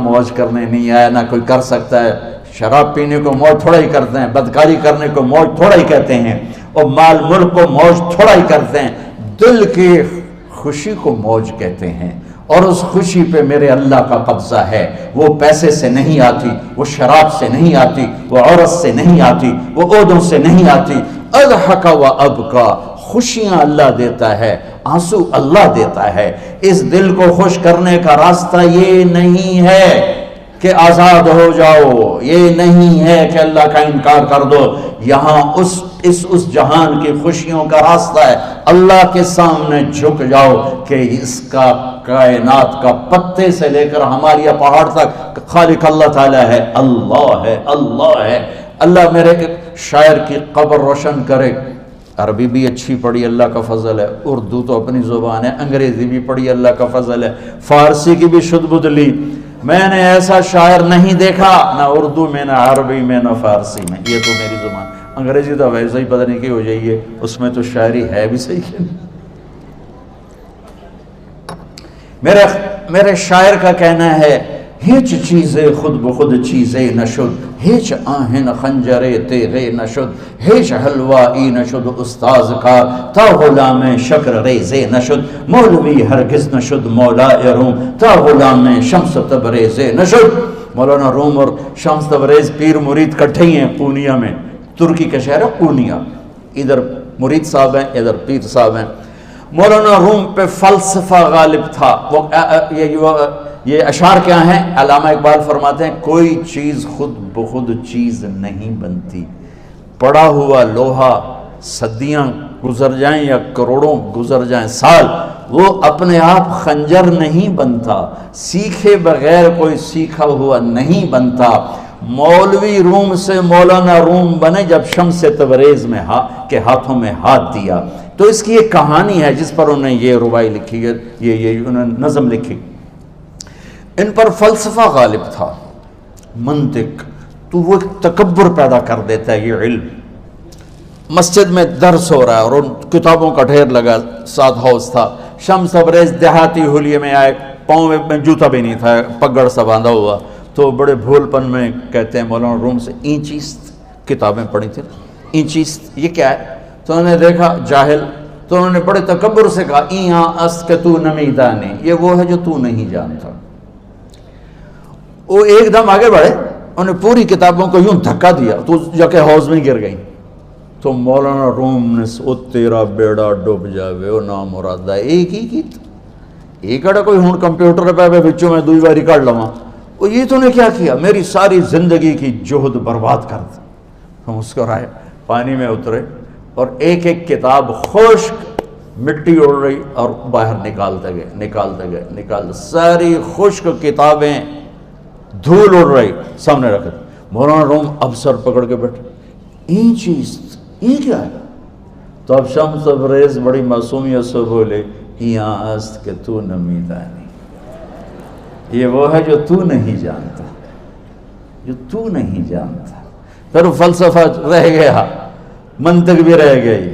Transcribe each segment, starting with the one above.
موج کرنے نہیں آیا، نہ کوئی کر سکتا ہے۔ شراب پینے کو موج تھوڑا ہی کرتے ہیں، بدکاری کرنے کو موج تھوڑا ہی کہتے ہیں، اور مال ملک کو موج تھوڑا ہی کرتے ہیں۔ دل کی خوشی کو موج کہتے ہیں، اور اس خوشی پہ میرے اللہ کا قبضہ ہے۔ وہ پیسے سے نہیں آتی، وہ شراب سے نہیں آتی، وہ عورت سے نہیں آتی، وہ عہدوں سے نہیں آتی۔ اضحک و ابکا، خوشیاں اللہ دیتا ہے، آنسو اللہ دیتا ہے۔ اس دل کو خوش کرنے کا راستہ یہ نہیں ہے کہ آزاد ہو جاؤ، یہ نہیں ہے کہ اللہ کا انکار کر دو۔ یہاں اس جہان کی خوشیوں کا راستہ ہے، اللہ کے سامنے جھک جاؤ کہ اس کا کائنات کا پتے سے لے کر ہمارے پہاڑ تک خالق اللہ تعالیٰ ہے، اللہ ہے، اللہ ہے۔ اللہ میرے شاعر کی قبر روشن کرے۔ عربی بھی اچھی پڑھی، اللہ کا فضل ہے، اردو تو اپنی زبان ہے، انگریزی بھی پڑھی، اللہ کا فضل ہے، فارسی کی بھی شد بد لی۔ میں نے ایسا شاعر نہیں دیکھا، نہ اردو میں، نہ عربی میں، نہ فارسی میں، یہ تو میری زبان۔ انگریزی تو ویسے ہی پتہ نہیں کی ہو جائیے، اس میں تو شاعری ہے بھی صحیح ہے۔ میرے شاعر کا کہنا ہے، ہیچ چیزیں خود بخود چیزیں نشد، ہیچ آہن خنجرے تیغے نشد، ہیچ حلوائی نشد استاذ کا، تا غلام شکر ریزے نشد، مولوی ہرگز نشد مولا روم، تا غلام شمس تبریز نشد۔ مولانا روم اور شمس تبریز پیر مرید کٹھے ہی ہیں پونیا میں، ترکی کا شہر ہے پونیا، ادھر مرید صاحب ہیں، ادھر پیر صاحب ہیں۔ مولانا روم پہ فلسفہ غالب تھا۔ یہ اشعار کیا ہیں؟ علامہ اقبال فرماتے ہیں، کوئی چیز خود بخود چیز نہیں بنتی، پڑا ہوا لوہا صدیاں گزر جائیں یا کروڑوں گزر جائیں سال، وہ اپنے آپ خنجر نہیں بنتا، سیکھے بغیر کوئی سیکھا ہوا نہیں بنتا۔ مولوی روم سے مولانا روم بنے جب شمس تبریز میں کے ہاتھوں میں ہاتھ دیا۔ تو اس کی ایک کہانی ہے جس پر انہوں نے یہ ربائی لکھی ہے، یہ انہوں نے نظم لکھی۔ ان پر فلسفہ غالب تھا، منطق، تو وہ تکبر پیدا کر دیتا ہے یہ علم۔ مسجد میں درس ہو رہا ہے اور ان کتابوں کا ڈھیر لگا، ساتھ ہاؤس تھا۔ شمس تبریز دیہاتی حلیے میں آئے، پاؤں میں جوتا بھی نہیں تھا، پگڑ سا باندھا ہوا، تو بڑے بھول پن میں کہتے ہیں مولانا روم سے، اینچیست کتابیں پڑھی تھیں، اینچیست یہ کیا ہے؟ تو انہوں نے دیکھا جاہل، تو انہوں نے بڑے تکبر سے کہا، ایہاں است کہ تو نمیدانی، یہ وہ ہے جو تو نہیں جانتا۔ وہ ایک دم آگے بڑھے، انہوں نے پوری کتابوں کو یوں دھکا دیا تو جا کے حوض میں گر گئی۔ تو مولانا روم نے او تیرا بیڑا ڈوب جاوے او نام مراد ہے، ایک ہی کی ایک اڑا کوئی ہون کمپیوٹر پہ بچوں میں دوئی باری کر لواں، وہ یہ تو نے کیا کیا، میری ساری زندگی کی جہد برباد کر دی۔ ہم مسکرائے، پانی میں اترے اور ایک ایک کتاب خشک مٹی اڑ رہی اور باہر نکالتے گئے، ساری خشک کتابیں دھول اڑ رہی سامنے رکھ دی۔ مولانا روم اب سر پکڑ کے بیٹھے، این چیز یہ کیا ہے؟ تو اب شمس تبریز بڑی معصومیت سے بولے، یہاں است کہ تو نمیدانی، یہ وہ ہے جو تو نہیں جانتا، جو تو نہیں جانتا۔ پھر فلسفہ رہ گیا، منطق بھی رہ گئی،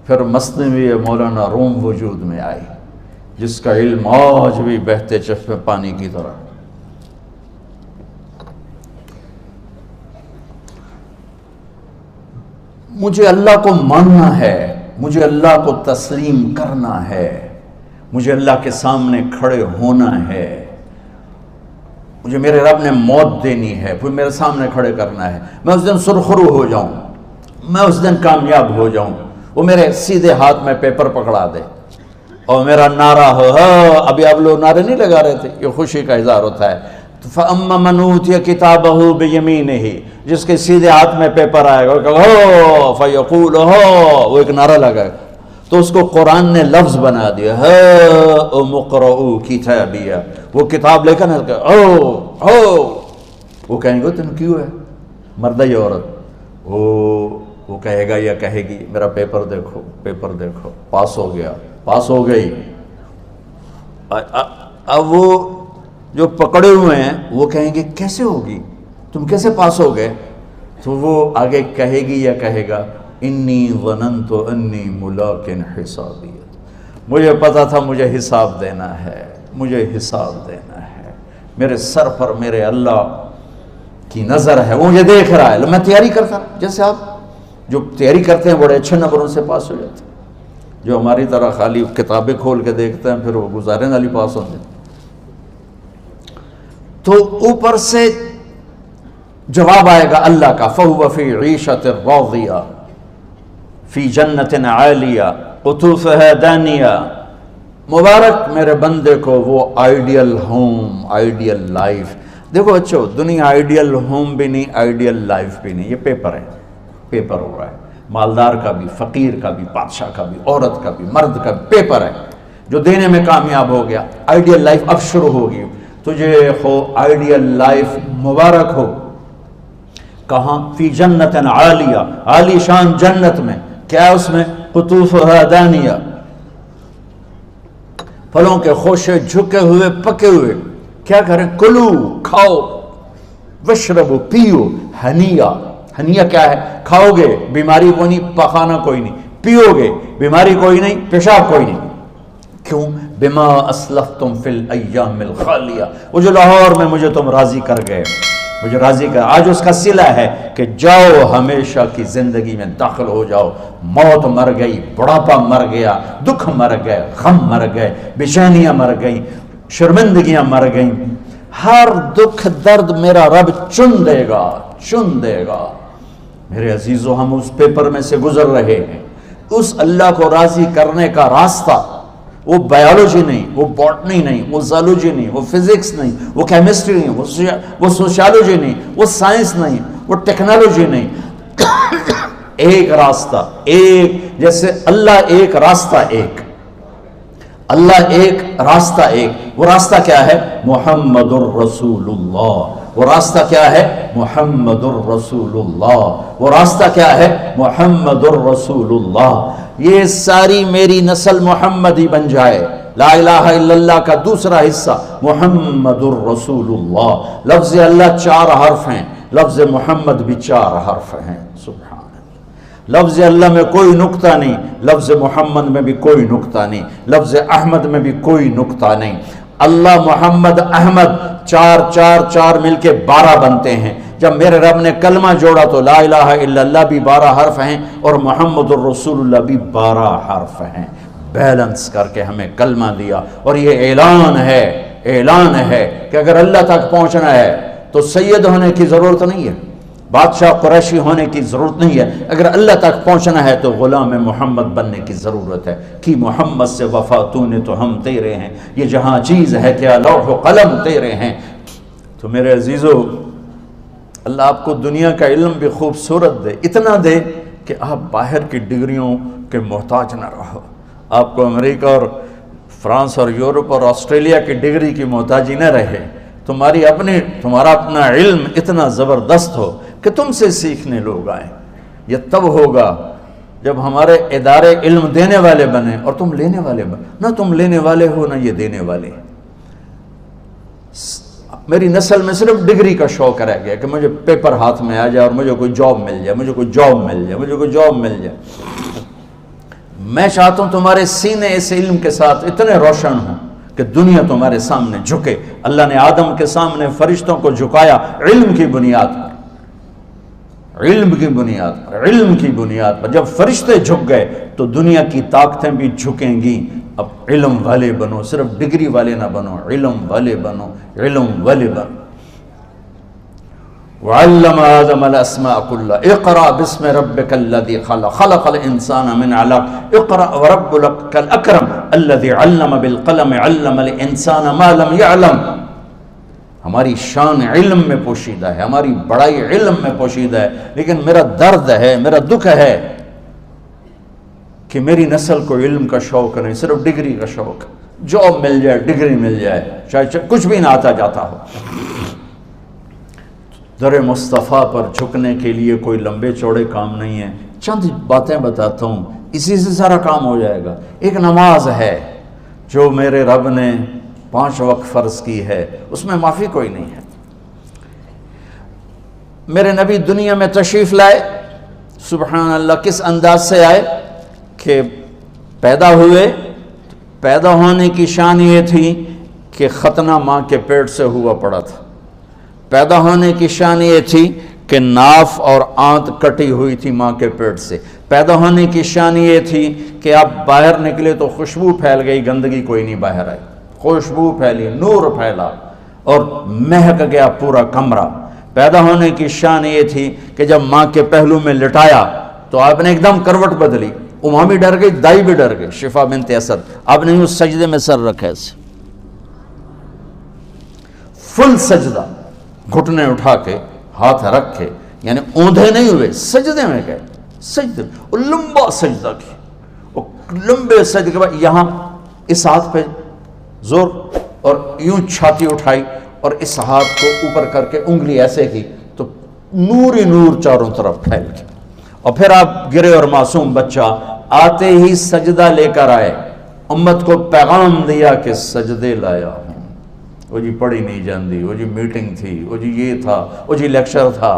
پھر مثنوی مولانا روم وجود میں آئی، جس کا علم آج بھی بہتے چشمے پانی کی طرح۔ مجھے اللہ کو ماننا ہے، مجھے اللہ کو تسلیم کرنا ہے، مجھے اللہ کے سامنے کھڑے ہونا ہے، مجھے میرے رب نے موت دینی ہے، پھر میرے سامنے کھڑے کرنا ہے، میں اس دن سرخرو ہو جاؤں، میں اس دن کامیاب ہو جاؤں، وہ میرے سیدھے ہاتھ میں پیپر پکڑا دے اور میرا نعرہ ہو، ابھی آپ لوگ نعرے نہیں لگا رہے تھے، یہ خوشی کا اظہار ہوتا ہے۔ فَأَمَّا مَنْ أُوتِيَ كِتَابَهُ بِيَمِينِهِ، جس کے سیدھے ہاتھ میں پیپر آئے گا، فَيَقُولُ وہ ایک نعرہ لگائے گا، تو اس کو قرآن نے لفظ بنا دیا، هَاؤْمُ اقْرَءُوا كِتَابِيَهْ، وہ کتاب لے کر وہ کہیں گے تم کیوں ہے مرد یا عورت، وہ کہے گا یا کہے گی میرا پیپر دیکھو، پیپر دیکھو، پاس ہو گیا، پاس ہو گئی۔ اب وہ جو پکڑے ہوئے ہیں وہ کہیں گے کیسے ہوگی، تم کیسے پاس ہو گئے؟ تو وہ آگے کہے گی یا کہے گا، انی ظننت انی ملاق حسابیہ، مجھے پتا تھا مجھے حساب دینا ہے، مجھے حساب دینا ہے، میرے سر پر میرے اللہ کی نظر ہے، وہ مجھے دیکھ رہا ہے. میں تیاری کرتا، جیسے آپ جو تیاری کرتے ہیں بڑے اچھے نمبروں سے پاس ہو جاتے ہیں، جو ہماری طرح خالی کتابیں کھول کے دیکھتے ہیں پھر وہ گزارے والی پاس ہوتے ہیں. تو اوپر سے جواب آئے گا اللہ کا، فَهُوَ فِي عِيشَةٍ رَاضِيَةٍ فِي جَنَّةٍ عَالِيَةٍ قُطُوفُهَا دَانِيَةٌ. مبارک میرے بندے کو وہ آئیڈیل ہوم، آئیڈیل لائف. دیکھو بچو، دنیا آئیڈیل ہوم بھی نہیں، آئیڈیل لائف بھی نہیں، یہ پیپر ہے، پیپر ہو رہا ہے. مالدار کا بھی، فقیر کا بھی، بادشاہ کا بھی، عورت کا بھی، مرد کا بھی پیپر ہے. جو دینے میں کامیاب ہو گیا، آئیڈیل لائف اب شروع ہوگی. تجھے ہو آئیڈیل لائف مبارک ہو. کہاں؟ فی جنت عالیہ، عالی شان جنت میں. کیا اس میں؟ قطوفہا دانیہ، پھلوں کے خوشے جھکے ہوئے پکے ہوئے. کیا کریں؟ کلو، کھاؤ، وشربو، پیو، ہنیا. ہنیا کیا ہے؟ کھاؤ گے بیماری کوئی نہیں، پخانہ کوئی نہیں، پیو گے بیماری کوئی نہیں، پیشاب کوئی نہیں. کیوں؟ بما اسلفتم فی الایام الخالیہ. وہ جو لاہور میں مجھے تم راضی کر گئے، مجھے راضی کر، آج اس کا صلہ ہے کہ جاؤ ہمیشہ کی زندگی میں داخل ہو جاؤ. موت مر گئی، بڑھاپا مر گیا، دکھ مر گئے، غم مر گئے، بے چینیاں مر گئیں، شرمندگیاں مر گئیں. ہر دکھ درد میرا رب چن دے گا، چن دے گا. میرے عزیزو، ہم اس پیپر میں سے گزر رہے ہیں. اس اللہ کو راضی کرنے کا راستہ وہ بایولوجی نہیں، وہ باٹنی نہیں، وہ زالوجی نہیں، وہ فزکس نہیں، وہ کیمسٹری نہیں، وہ سوشیالوجی نہیں، وہ سائنس نہیں، وہ ٹیکنالوجی نہیں. ایک راستہ، ایک، جیسے اللہ ایک، راستہ ایک. اللہ ایک، راستہ ایک. وہ راستہ کیا ہے؟ محمد الرسول اللہ. وہ راستہ کیا ہے؟ محمد الرسول اللہ. وہ راستہ کیا ہے؟ محمد الرسول اللہ. یہ ساری میری نسل محمدی بن جائے. لا الہ الا اللہ کا دوسرا حصہ محمد الرسول اللہ. لفظ اللہ 4 حرف ہیں، لفظ محمد بھی 4 حرف ہیں. سبحان اللہ. لفظ اللہ میں کوئی نقطہ نہیں، لفظ محمد میں بھی کوئی نقطہ نہیں، لفظ احمد میں بھی کوئی نقطہ نہیں. اللہ، محمد، احمد، 4 4 4 مل کے 12 بنتے ہیں. جب میرے رب نے کلمہ جوڑا تو لا الہ الا اللہ بھی 12 حرف ہیں اور محمد الرسول اللہ بھی 12 حرف ہیں. بیلنس کر کے ہمیں کلمہ دیا. اور یہ اعلان ہے، اعلان ہے کہ اگر اللہ تک پہنچنا ہے تو سید ہونے کی ضرورت نہیں ہے، بادشاہ قریشی ہونے کی ضرورت نہیں ہے. اگر اللہ تک پہنچنا ہے تو غلام محمد بننے کی ضرورت ہے. کہ محمد سے وفا تو نے تو ہم تیرے ہیں، یہ جہاں چیز ہے کیا لوح و قلم تیرے ہیں. تو میرے عزیزو، اللہ آپ کو دنیا کا علم بھی خوبصورت دے، اتنا دے کہ آپ باہر کی ڈگریوں کے محتاج نہ رہو. آپ کو امریکہ اور فرانس اور یورپ اور آسٹریلیا کی ڈگری کی محتاجی نہ رہے. تمہارا اپنا علم اتنا زبردست ہو کہ تم سے سیکھنے لوگ آئیں. یہ تب ہوگا جب ہمارے ادارے علم دینے والے بنے اور تم لینے والے بنے. نہ تم لینے والے ہو، نہ یہ دینے والے. میری نسل میں صرف ڈگری کا شوق رہ گیا کہ مجھے پیپر ہاتھ میں آ جائے اور مجھے کوئی جاب مل جائے، مجھے کوئی جاب مل جائے، مجھے کوئی جاب مل جائے. میں چاہتا ہوں تمہارے سینے اس علم کے ساتھ اتنے روشن ہوں کہ دنیا تمہارے سامنے جھکے. اللہ نے آدم کے سامنے فرشتوں کو جھکایا علم کی بنیاد پر، علم کی بنیاد پر، علم کی بنیاد پر. جب فرشتے جھک گئے تو دنیا کی طاقتیں بھی جھکیں گی. اب علم والے بنو، صرف ڈگری والے نہ بنو، علم والے بنو، علم والے بنو. وعلم آدم الاسماء كلها اقرأ باسم ربك الذي خلق خلق الانسان من علق اقرأ وربك الاكرم الذي علم بالقلم علم الانسان ما لم يعلم. ہماری شان علم میں پوشیدہ ہے، ہماری بڑائی علم میں پوشیدہ ہے. لیکن میرا درد ہے، میرا دکھ ہے کہ میری نسل کو علم کا شوق نہیں، صرف ڈگری کا شوق. جاب مل جائے، ڈگری مل جائے، چاہے کچھ بھی نہ آتا جاتا ہو. در مصطفیٰ پر جھکنے کے لیے کوئی لمبے چوڑے کام نہیں ہیں. چند باتیں بتاتا ہوں، اسی سے سارا کام ہو جائے گا. ایک نماز ہے جو میرے رب نے 5 وقت فرض کی ہے، اس میں معافی کوئی نہیں ہے. میرے نبی دنیا میں تشریف لائے، سبحان اللہ، کس انداز سے آئے کہ پیدا ہوئے. پیدا ہونے کی شان یہ تھی کہ ختنہ ماں کے پیٹ سے ہوا پڑا تھا۔ پیدا ہونے کی شان یہ تھی کہ ناف اور آنت کٹی ہوئی تھی ماں کے پیٹ سے۔ پیدا ہونے کی شان یہ تھی کہ آپ باہر نکلے تو خوشبو پھیل گئی، گندگی کوئی نہیں باہر آئی، خوشبو پھیلی، نور پھیلا اور مہک گیا پورا کمرہ۔ پیدا ہونے کی شان یہ تھی کہ جب ماں کے پہلو میں لٹایا تو آپ نے ایک دم کروٹ بدلی، ماں بھی ڈر گئی، دائی بھی ڈر گئی، شفا بنت اسد۔ آپ نے اس سجدے میں سر رکھا ایسے، فل سجدہ، گھٹنے اٹھا کے ہاتھ رکھ کے، یعنی اوندھے نہیں ہوئے، سجدے میں گئے، سجدے اور لمبا سجدہ کیا، اور لمبے سجدے کے بعد یہاں اس ہاتھ پہ زور اور یوں چھاتی اٹھائی اور اس ہاتھ کو اوپر کر کے انگلی ایسے کی تو نور ہی نور چاروں طرف پھیل گیا۔ اور پھر آپ گرے اور معصوم بچہ آتے ہی سجدہ لے کر آئے، امت کو پیغام دیا کہ سجدے لایا ہوں۔ وہ جی پڑھی نہیں جاندی، وہ جی میٹنگ تھی، وہ جی یہ تھا، وہ جی لیکچر تھا۔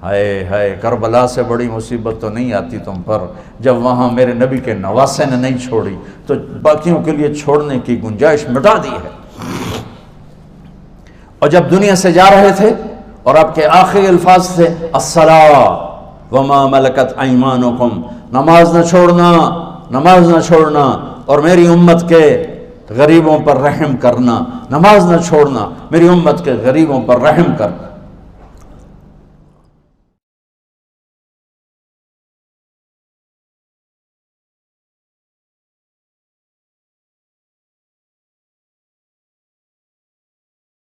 ہائے ہائے، کربلا سے بڑی مصیبت تو نہیں آتی تم پر جب وہاں میرے نبی کے نواسے نے نہیں چھوڑی تو باقیوں کے لیے چھوڑنے کی گنجائش مٹا دی ہے۔ اور جب دنیا سے جا رہے تھے اور آپ کے آخری الفاظ تھے الصلاۃ وما ملکت ایمانکم، نماز نہ چھوڑنا، نماز نہ چھوڑنا، اور میری امت کے غریبوں پر رحم کرنا، نماز نہ چھوڑنا، میری امت کے غریبوں پر رحم کر۔